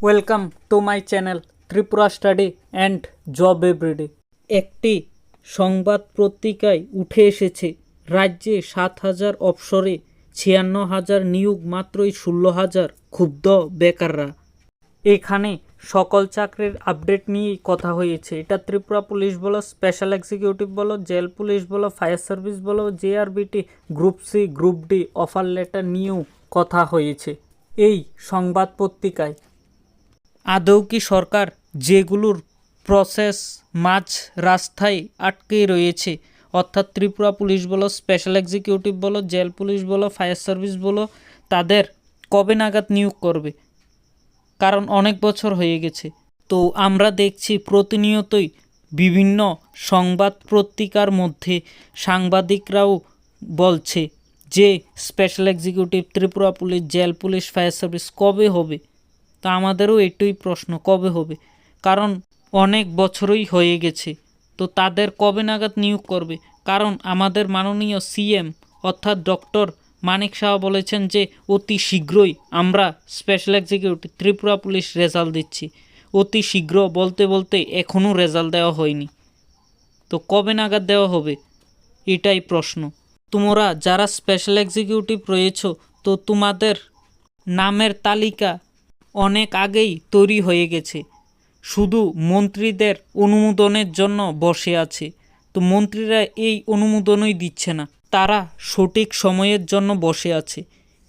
Welcome to my channel Tripura study and job everyday. একটি সংবাদ পত্রিকায় উঠে এসেছে রাজ্যে 7,000 অবসরে 56,000 নিয়োগ, মাত্রই 16,000 ক্ষুব্ধ বেকাররা। এখানে সকল চাকরির আপডেট নিয়েই কথা হয়েছে। এটা ত্রিপুরা পুলিশ বলো, স্পেশাল এক্সিকিউটিভ বলো, জেল পুলিশ বলো, ফায়ার সার্ভিস বলো, JRBT, group C, group D offer letter নিয়েও কথা হয়েছে এই সংবাদ পত্রিকায়। আদৌ কি সরকার যেগুলোর প্রসেস মাঝ রাস্তায় আটকে রয়েছে, অর্থাৎ ত্রিপুরা পুলিশ বলো, স্পেশাল এক্সিকিউটিভ বলো, জেল পুলিশ বলো, ফায়ার সার্ভিস বলো, তাদের কবে নাগাদ নিয়োগ করবে? কারণ অনেক বছর হয়ে গেছে। তো আমরা দেখছি প্রতিনিয়তই বিভিন্ন সংবাদ পত্রিকার মধ্যে সাংবাদিকরাও বলছে যে special executive, Tripura police, jail police, fire service কবে হবে। তা আমাদেরও এটাই প্রশ্ন, কবে হবে? কারণ অনেক বছরই হয়ে গেছে। তো তাদের কবে নাগাদ নিয়োগ করবে? কারণ আমাদের মাননীয় সিএম অর্থাৎ ডক্টর মানিক সাহা বলেছেন যে অতি শীঘ্রই আমরা special executive, Tripura police result দিচ্ছি। অতি শীঘ্র বলতে বলতে এখনও রেজাল্ট দেওয়া হয়নি। তো কবে নাগাদ দেওয়া হবে, এটাই প্রশ্ন। তোমরা যারা স্পেশাল এক্সিকিউটিভ রয়েছো, তো তোমাদের নামের তালিকা অনেক আগেই তৈরি হয়ে গেছে, শুধু মন্ত্রীদের অনুমোদনের জন্য বসে আছে। তো মন্ত্রীরা এই অনুমোদনই দিচ্ছে না, তারা সঠিক সময়ের জন্য বসে আছে।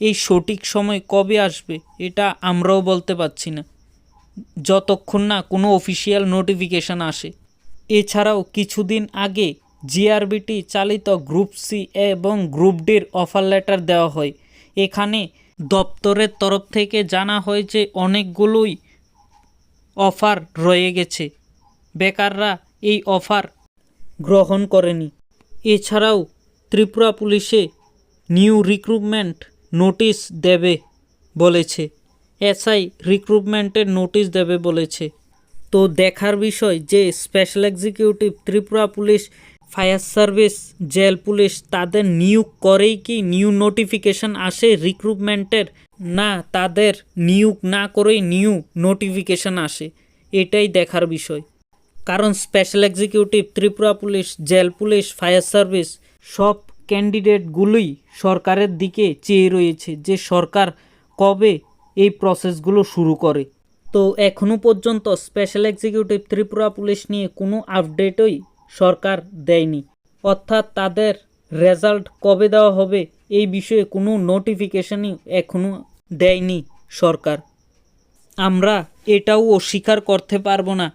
এই সঠিক সময় কবে আসবে এটা আমরাও বলতে পারছি না, যতক্ষণ না কোনো অফিসিয়াল নোটিফিকেশান আসে। এছাড়াও কিছুদিন আগে জিআরবিটি চালিত গ্রুপ সি এবং গ্রুপ ডির অফার লেটার দেওয়া হয়। এখানে দপ্তরের তরফ থেকে জানা হয় যে অনেকগুলোই অফার রয়ে গেছে, বেকাররা এই অফার গ্রহণ করেনি। এছাড়াও ত্রিপুরা পুলিশে নিউ রিক্রুটমেন্ট নোটিশ দেবে বলেছে, এসআই রিক্রুটমেন্টের নোটিশ দেবে বলেছে। তো দেখার বিষয় যে special executive, Tripura police, fire service, jail police তাদের নিয়োগ করেই কি নিউ নোটিফিকেশন আসে রিক্রুটমেন্টের, না তাদের নিয়োগ না করেই নিউ নোটিফিকেশন আসে, এটাই দেখার বিষয়। কারণ special executive, Tripura police, jail police, fire service সব ক্যান্ডিডেটগুলোই সরকারের দিকে চেয়ে রয়েছে যে সরকার কবে এই প্রসেসগুলো শুরু করে। তো এখনও পর্যন্ত স্পেশাল এক্সিকিউটিভ, ত্রিপুরা পুলিশ নিয়ে কোনো আপডেটই সরকার দেয়নি, অর্থাৎ তাদের রেজাল্ট কবে দেওয়া হবে এই বিষয়ে কোনো নোটিফিকেশনই এখনও দেয়নি সরকার। আমরা এটাও অস্বীকার করতে পারবো না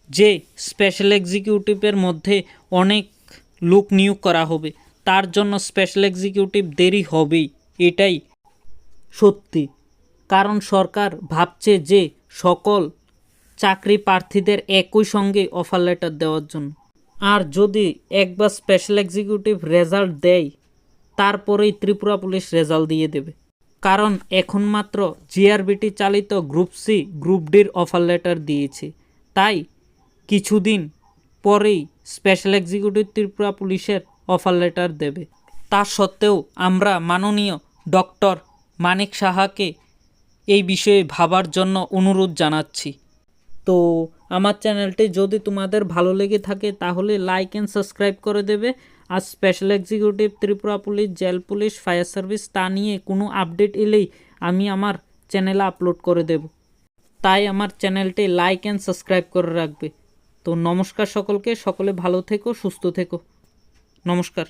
যে স্পেশাল এক্সিকিউটিভের মধ্যে অনেক লোক নিয়োগ করা হবে, তার জন্য স্পেশাল এক্সিকিউটিভ দেরি হবেই, এটাই সত্যি। কারণ সরকার ভাবছে যে সকল চাকরি প্রার্থীদের একই সঙ্গে অফার লেটার দেওয়ার জন্য। আর যদি একবার স্পেশাল এক্সিকিউটিভ রেজাল্ট দেয়, তারপরেই ত্রিপুরা পুলিশ রেজাল্ট দিয়ে দেবে। কারণ এখন মাত্র জিআরবিটি চালিত গ্রুপ সি, গ্রুপ ডির অফার লেটার দিয়েছে, তাই কিছুদিন পরেই স্পেশাল এক্সিকিউটিভ, ত্রিপুরা পুলিশের অফার লেটার দেবে। তা সত্ত্বেও আমরা মাননীয় ডক্টর মানিক সাহাকে এই বিষয়ে ভাবার জন্য অনুরোধ জানাচ্ছি। তো আমার চ্যানেলটি যদি তোমাদের ভালো লেগে থাকে তাহলে লাইক অ্যান্ড সাবস্ক্রাইব করে দেবে। আর special executive, Tripura police, jail police, fire service তা নিয়ে কোনো আপডেট এলেই আমি আমার চ্যানেলে আপলোড করে দেব, তাই আমার চ্যানেলটি লাইক অ্যান্ড সাবস্ক্রাইব করে রাখবে। তো নমস্কার সকলকে, সকলে ভালো থেকো, সুস্থ থেকো, নমস্কার।